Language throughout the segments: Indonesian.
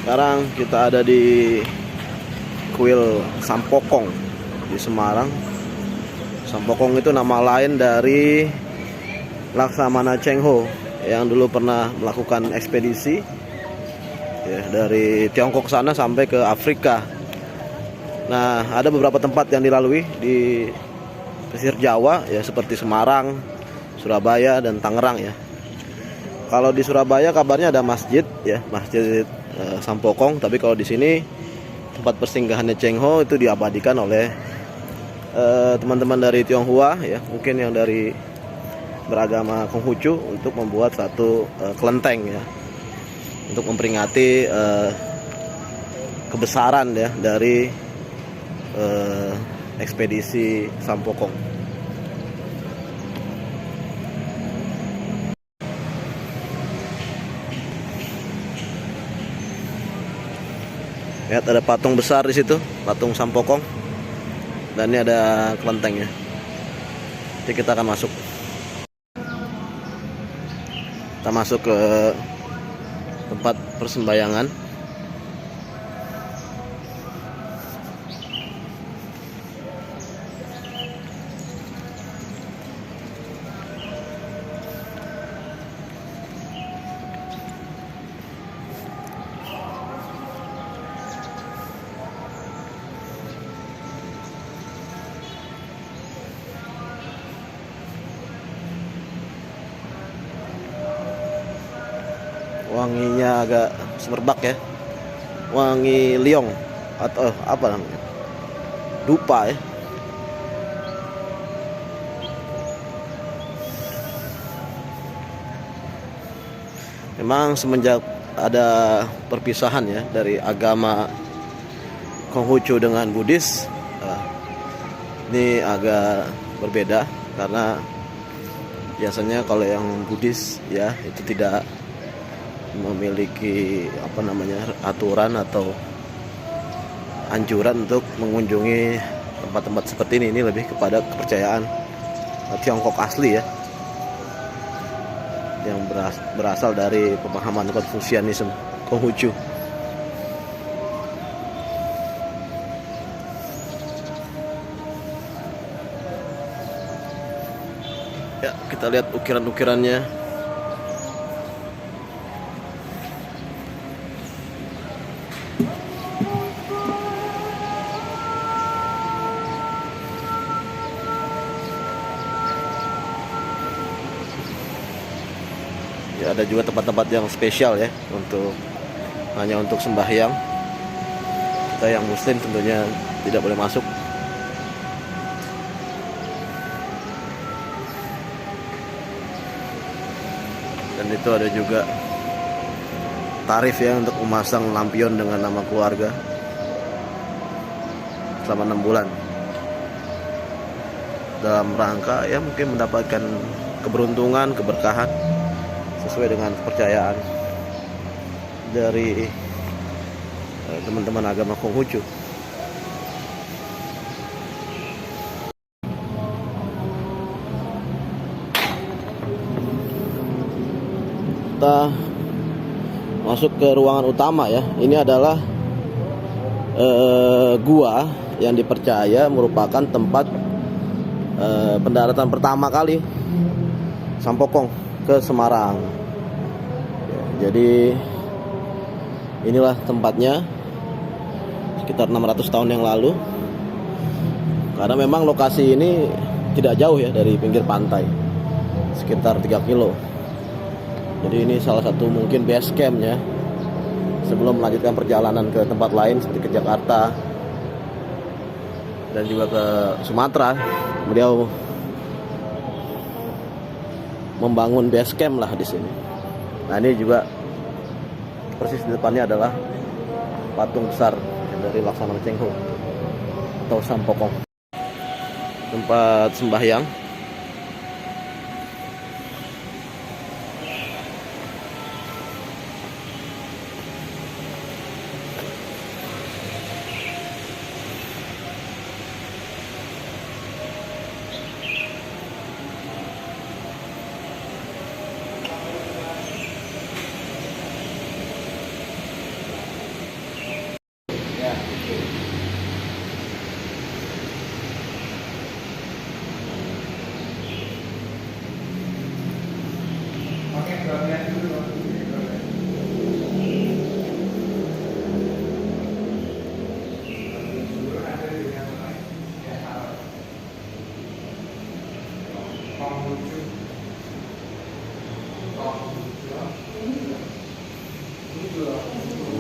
Sekarang kita ada di kuil Sampokong di Semarang. Sampokong itu nama lain dari Laksamana Cheng Ho yang dulu pernah melakukan ekspedisi ya, dari Tiongkok sana sampai ke Afrika. Nah, ada beberapa tempat yang dilalui di pesisir Jawa ya, seperti Semarang, Surabaya, dan Tangerang ya. Kalau di Surabaya kabarnya ada masjid ya, Masjid Sampokong. Tapi kalau di sini tempat persinggahannya Cheng Ho itu diabadikan oleh teman-teman dari Tionghoa ya, mungkin yang dari beragama Konghucu, untuk membuat satu kelenteng ya, untuk memperingati kebesaran ya dari ekspedisi Sampokong. Lihat ada patung besar di situ, patung Sampokong. Dan ini ada kelentengnya. Jadi kita akan masuk. Kita masuk ke tempat persembahyangan. Wanginya agak semerbak ya, wangi liong atau apa namanya, dupa ya. Memang semenjak ada perpisahan ya dari agama Konghucu dengan Buddhis, ini agak berbeda karena biasanya kalau yang Buddhis ya itu tidak memiliki aturan atau anjuran untuk mengunjungi tempat-tempat seperti ini. Ini lebih kepada kepercayaan Tiongkok asli ya, yang berasal dari pemahaman Konfusianisme Konghucu. Ya, kita lihat ukiran-ukirannya. Ya, ada juga tempat-tempat yang spesial ya, hanya untuk sembahyang. Kita yang muslim tentunya tidak boleh masuk. Dan itu ada juga tarif ya untuk memasang lampion dengan nama keluarga selama 6 bulan. Dalam rangka ya mungkin mendapatkan keberuntungan, keberkahan sesuai dengan kepercayaan dari teman-teman agama Konghucu. Kita masuk ke ruangan utama ya. Ini adalah gua yang dipercaya merupakan tempat pendaratan pertama kali Sampokong ke Semarang. Jadi inilah tempatnya sekitar 600 tahun yang lalu. Karena memang lokasi ini tidak jauh ya dari pinggir pantai, sekitar 3 kilo. Jadi ini salah satu mungkin base camp ya, sebelum melanjutkan perjalanan ke tempat lain seperti ke Jakarta dan juga ke Sumatera. Beliau membangun base camp lah di sini. Nah, ini juga persis di depannya adalah patung besar dari Laksamana Cheng Ho atau Sampokong, tempat sembahyang.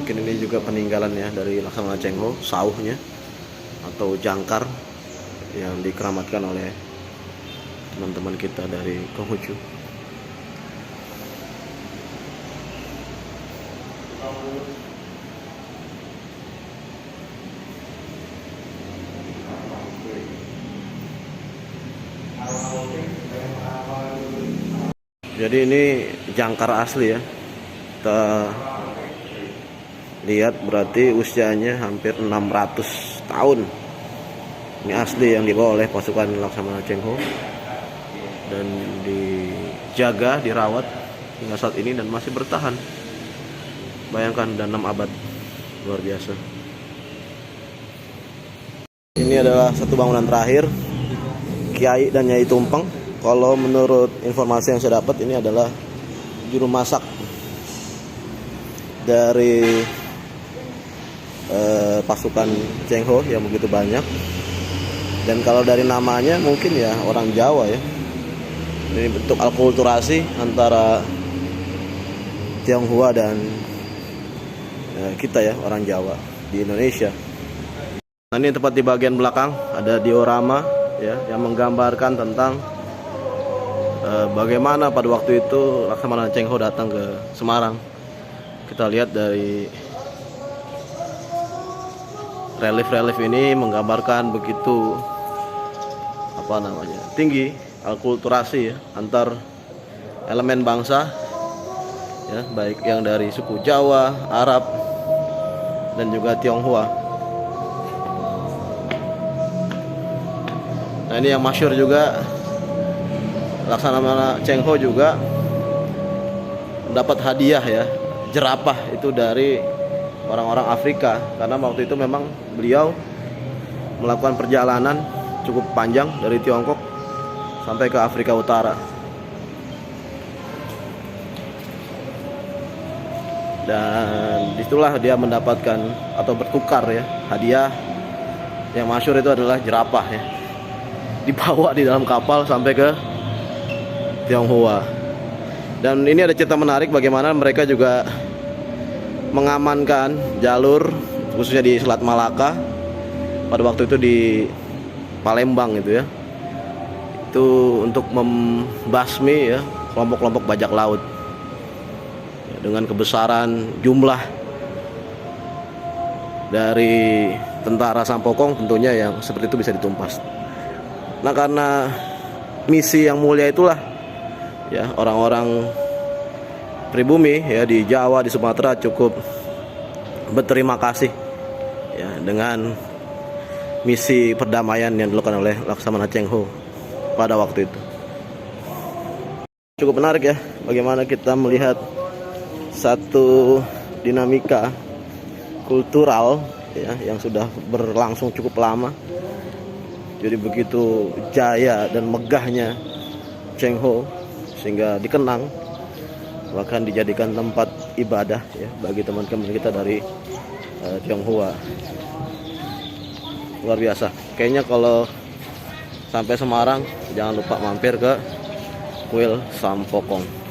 Mungkin ini juga peninggalan ya dari Laksamana Cheng Ho, sauhnya atau jangkar yang dikeramatkan oleh teman-teman kita dari Konghucu. Jadi ini jangkar asli ya. Kita lihat berarti usianya hampir 600 tahun. Ini asli yang dibawa oleh pasukan Laksamana Cheng Ho dan dijaga, dirawat hingga saat ini dan masih bertahan. Bayangkan, dan 6 abad, luar biasa. Ini adalah satu bangunan terakhir Kiai dan Nyai Tumpeng. Kalau menurut informasi yang saya dapat, ini adalah juru masak dari pasukan Cheng Ho yang begitu banyak. Dan kalau dari namanya mungkin ya orang Jawa ya. Ini bentuk alkulturasi antara Tionghoa dan kita ya, orang Jawa di Indonesia. Nah, ini tepat di bagian belakang ada diorama ya yang menggambarkan tentang bagaimana pada waktu itu Laksamana Cheng Ho datang ke Semarang. Kita lihat dari relief-relief ini menggambarkan begitu tinggi alkulturasi ya antar elemen bangsa ya, baik yang dari suku Jawa, Arab dan juga Tionghoa. Nah, ini yang masyhur juga, Laksamana Cheng Ho juga mendapat hadiah ya, jerapah itu dari orang-orang Afrika, karena waktu itu memang beliau melakukan perjalanan cukup panjang dari Tiongkok sampai ke Afrika Utara. Dan disitulah dia mendapatkan atau bertukar ya hadiah yang masyhur itu adalah jerapah ya, dibawa di dalam kapal sampai ke Tionghoa. Dan ini ada cerita menarik bagaimana mereka juga mengamankan jalur khususnya di Selat Malaka pada waktu itu di Palembang itu ya, itu untuk membasmi ya kelompok-kelompok bajak laut ya, dengan kebesaran jumlah dari tentara Sampokong tentunya yang seperti itu bisa ditumpas. Nah, karena misi yang mulia itulah ya orang-orang pribumi ya di Jawa, di Sumatera cukup berterima kasih ya dengan misi perdamaian yang dilakukan oleh Laksamana Cheng Ho pada waktu itu. Cukup menarik ya bagaimana kita melihat satu dinamika kultural ya yang sudah berlangsung cukup lama. Jadi begitu jaya dan megahnya Cheng Ho sehingga dikenang, bahkan dijadikan tempat ibadah ya bagi teman-teman kita dari Tionghoa. Luar biasa. Kayaknya kalau sampai Semarang jangan lupa mampir ke Kuil Sampokong.